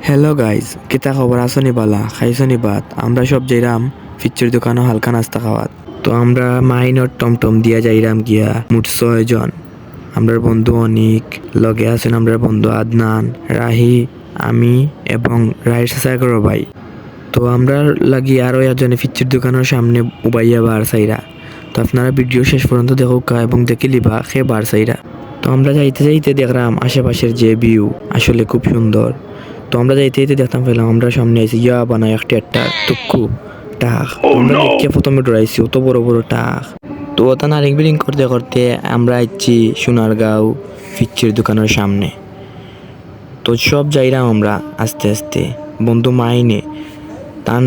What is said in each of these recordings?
Hello guys, কিতা খবর আসনি বালা খাইছনি বাত আমরা সব যাইরাম ফিচ্চির দোকানও হালকা নাস্তা খাওয়াত। তো আমরা মাইনর টমটম দিয়া যাইরাম গিয়া মোট 6 জন। আমরার বন্ধু অনিক লগে আছেন, আমরার বন্ধু আদনান, রাহি, আমি এবং রায়ের সাগর ভাই। তো আমরা লাগি আরো একজনে ফিচ্চির দোকানের সামনে উবাইয়া বার সাইরা। তো আপনারা ভিডিও শেষ পর্যন্ত দেখুকা এবং দেখে লিবা সে বার সাইরা। তো আমরা যাইতে যাইতে দেখলাম আশেপাশের যে ভিউ আসলে খুব সুন্দর। তো আমরা যাইতে যাইতে দেখতাম পেলাম আমরা সামনে আইছি ইয়া বানায় একটা টুকু টাক। আমরা দেখে প্রথমে ডরাইছি, অত বড় বড় টাক। তো ওটা নারিং বিরিং করতে করতে আমরা আইছি সোনারগাঁও ফিচ্চির দোকানের সামনে। তো সব যাইরাম আমরা আস্তে আস্তে বন্ধু মাইনে তান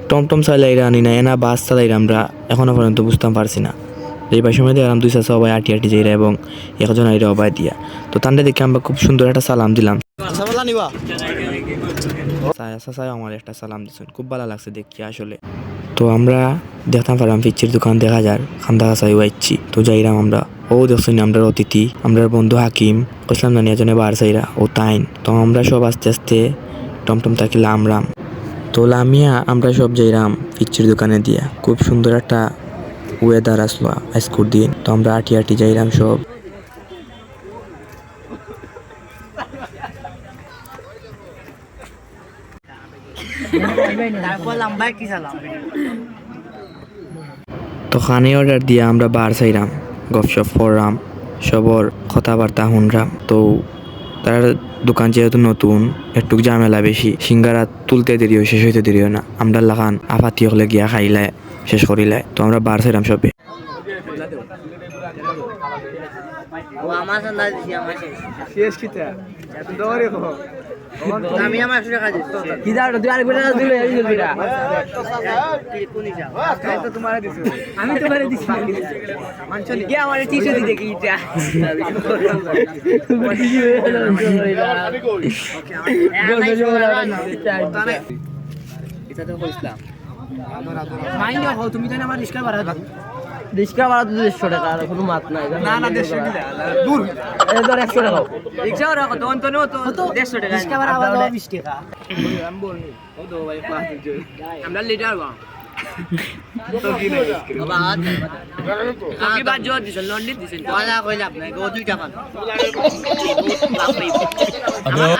টমটম চালাইরা আনি না এনা বাস চালাইরা আমরা এখনো পর্যন্ত বুঝতাম পারছি না। এইবার সময় দেখলাম দুই চাষা সবাই আটি আটি যাইরা এবং একজন আইরা অবাই দিয়া। তো তান্ডে দেখে আমরা খুব সুন্দর একটা সালাম দিলাম। আমার একটা সালাম দিচ্ছেন, খুব ভালো লাগছে দেখি আসলে। তো আমরা দেখতাম পারলাম ফিচ্চির দোকান দেখা যার খান্দা কাছাই আইছি। তো যাইরাম আমরা ও দেখছেন আমরা অতিথি আমরার বন্ধু হাকিম কইসলাম জানি এজনে বার চাইরা ও তাইন। তো আমরা সব আস্তে আস্তে টমটম থাকি লামরাম। তো লামিয়া আমরা সব যাইরাম ফিচ্চির দোকানে দিয়া। খুব সুন্দর একটা ওয়েদার আসলো আজকুর দিন। তো আমরা আটি আটি যাইরাম সব। তো খানি অর্ডার দিয়ে আমরা বার চাইরাম, গপসপ করলাম, সবর কথাবার্তা শুনলাম। তো তার দোকান যেহেতু নতুন একটু ঝামেলা বেশি, সিঙ্গারা তুলতে দেরিও শেষ হইতে দেরিও না। আমরা লাগান আপাতি হলে গিয়া খাইলে শেষ করিলে। তো আমরা বার চাইলাম সবে। আমি আমার 100 টাকা দিছি কি দাও তুই আরেক টাকা দিলে এই দিবিরা কোনি যা তাই তো তোমারে দিছি আমি তোমারে দিছি মানছনি কি আমারে 300 দিতে কি এটা এটা তো কইছলাম মাইন্ড হও তুমি জানো আমার রিস্কা ভাড়া রিস্কা ভাড়া তো 100 টাকা আর কোনো মাত নাই না না 150 দিলা দূর এই ধর 100 টাকা রিক্সা ভাড়া কত অন্তনো তো 150 টাকা রিস্কা ভাড়া আবার 20 টাকা আমি বলি ও তো ভাই ক্লাস দিই আমরা লিটার বা তো কি নাই বাবা কি বাদ জোর দিছেন লন্ডন দিছেন কথা কইলা আপনি ও 2 টাকা আমার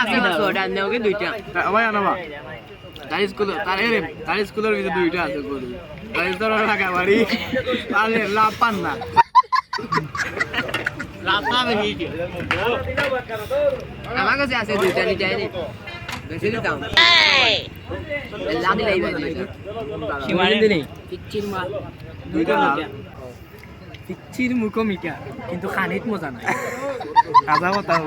আপনি দাও ওটা নেওগে 2 টাকা ভাই আনাবা তার স্কুলের ভিতরে 2টা আছে বলি তাই তো টাকা বাড়ি আরে লাভ পান না লাভ পাবে কি আমার কাছে আছে 2টা নিটাই রে বেশি দাম লাভ দিলাই ভাই শিমানি দিনি পিচ্চির মা 2টা পিচ্চির মুখো মিটা কিন্তু খানিত মজা নাই কাজা কথাও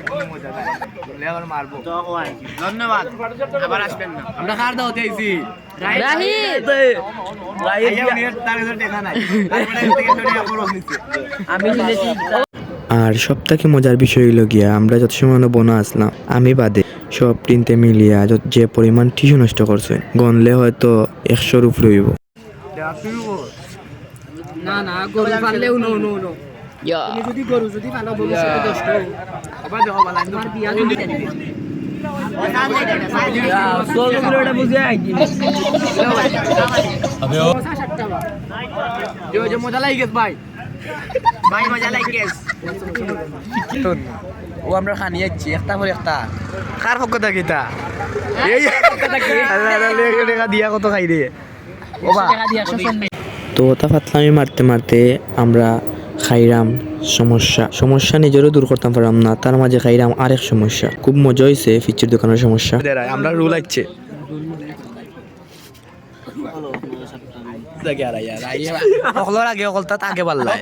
কোনো মজা নাই বলে আবার মারবো তো আইছি ধন্যবাদ আবার আসবেন না আমরা খার দাওতে আইছি রাহি তার কাছে টাকা নাই তারপরে থেকে টাকা বড় নিছে আমি শুনেছি। আর সবথেকে মজার বিষয় হইল গিয়া আমরা যত সময় বনা আসলাম আমি বাদে সব টিনতে মিলিয়া যে পরিমাণ টিস্যু নষ্ট করছে গনলে হয়তো 100 উপরে হইব। না না গরু পাললেও নো নো নো তুমি যদি গরু যদি পালো ভবিষ্যতে 10 টাকা আবার দেখো বালা তোমার বিয়া যদি দিবে এটা বুঝে আইছি আবে ও যে মজা লাগে ভাই ভাই মজা লাগে ও আমরা খানি যাচ্ছি একটা পর একটা কার পক্ষটা কিটা এই পক্ষটা কি আল্লাহ আল্লাহ টাকা দিয়া কত খাই রে বাবা টাকা দিয়া 100 তো ওটা ফাতলামি মারতে মারতে আমরা খাইরাম সমস্যা নিজেরও দূর করতাম পারলাম না, তার মাঝে খাইরাম আরেক সমস্যা। খুব মজা হয়েছে ফিচ্চির দোকানের সমস্যা। আমরা রুল আইছে আগে পাল্লায়